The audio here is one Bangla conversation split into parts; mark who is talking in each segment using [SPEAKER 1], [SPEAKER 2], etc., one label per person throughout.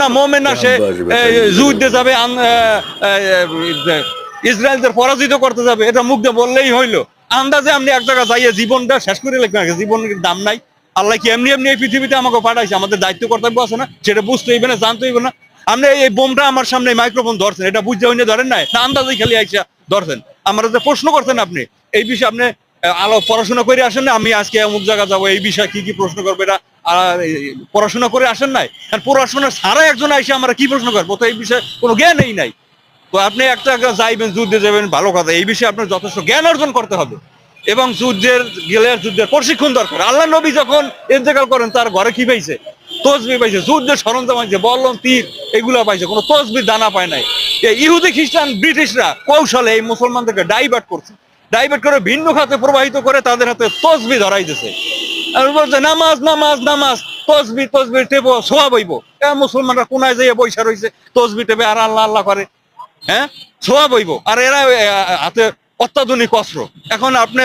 [SPEAKER 1] না মোমেন না, সে যুদ্ধে যাবে, ইসরায়েলদের পরাজিত করতে যাবে, এটা মুখ দিয়ে বললেই হইলো। আন্দাজে আপনি এক জায়গায় যাইয়ে জীবনটা শেষ করে লিখবেন, জীবনের দাম নাই। আল্লাহ কি এমনি এমনি এই পৃথিবীতে আমাকে পাঠাইছে? আমাদের দায়িত্ব কর্তব্য আছে না, সেটা বুঝতে হইবে না, জানতে হইবে না? আপনি এই বোমটা আমার সামনে মাইক্রোফোন ধরছেন, এটা বুঝতে হইলে ধরেন নাই না, আন্দাজে খালি আইসা ধরছেন। আমার যে প্রশ্ন করছেন আপনি এই বিষয়ে, আপনি আলো পড়াশোনা করে আসেন না? আমি আজকে অমুক জায়গা যাবো, এই বিষয়ে কি কি প্রশ্ন করবো, এটা পড়াশোনা করে আসেন নাই? পড়াশোনা সারা একজন আইসে আমরা কি প্রশ্ন করবো? তো এই বিষয়ে কোনো জ্ঞানই নাই। তো আপনি একটা যাইবেন, যুদ্ধে যাবেন, ভালো কথা, এই বিষয়ে আপনার যথেষ্ট জ্ঞান অর্জন করতে হবে এবং যুদ্ধের প্রশিক্ষণ দরকার। আল্লাহ নবী যখন ইন্তেকাল করেন তার ঘরে কি পাইছে? তসবিহ পাইছে, যুদ্ধের সরঞ্জাম পাইছে, বল্লম, তীর, এগুলা পাইছে, কোনো তসবির দানা পায় নাই। ইহুদি, খ্রিস্টান, ব্রিটিশরা কৌশলে এই মুসলমানদেরকে ডাইভার্ট করছে, ডাইভার্ট করে ভিন্ন খাতে প্রবাহিত করে তাদের হাতে তসবিহ ধরাইতেছে। আর বলছে নামাজ নামাজ নামাজ, তসবিহ তসবিহ টেপো, সোয়া বইব। মুসলমানরা কোনায় যাইয়ে বৈশা রয়েছে, তসবিহ টেপে আর আল্লাহ আল্লাহ করে, হ্যাঁ, সোয়া বইব। আর এরা হাতে অত্যাধুনিক অস্ত্র। এখন আপনি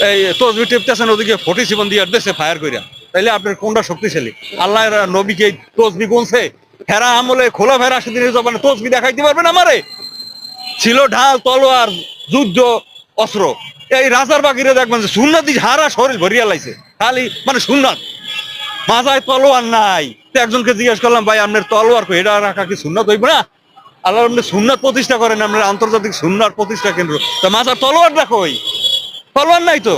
[SPEAKER 1] এই তসবিহ টেপতেছেন, ওদিকে 47 দিয়ে দেশে ফায়ার কইরা, তাইলে আপনার কোনটা শক্তিশালী? আল্লাহ নবীকে তসবিহ গুনছে? ফেরা আমলে খোলা ফেরা সেদিনের জবানে তসবিহ দেখাইতে পারবেন আমারে? ছিল ঢাল, তলোয়ার, যুদ্ধ অস্ত্র। এই রাজার বাকিরে দেখবেন যে সুন্নাতি হারা শরীর ভরিয়া লাইছে, খালি মানে সুন্নাত, মাথায় তলোয়ার নাই। তো একজনকে জিজ্ঞেস করলাম, ভাই আপনার তলোয়ার কই? এটা রাখা কি সুন্নাত হইব না? আল্লাহ আপনি সুন্নাত প্রতিষ্ঠা করেন, আপনার আন্তর্জাতিক সুন্নাত প্রতিষ্ঠা কেন্দ্র, তা মাথার তলোয়ার রাখো, তলোয়ার নাই তো।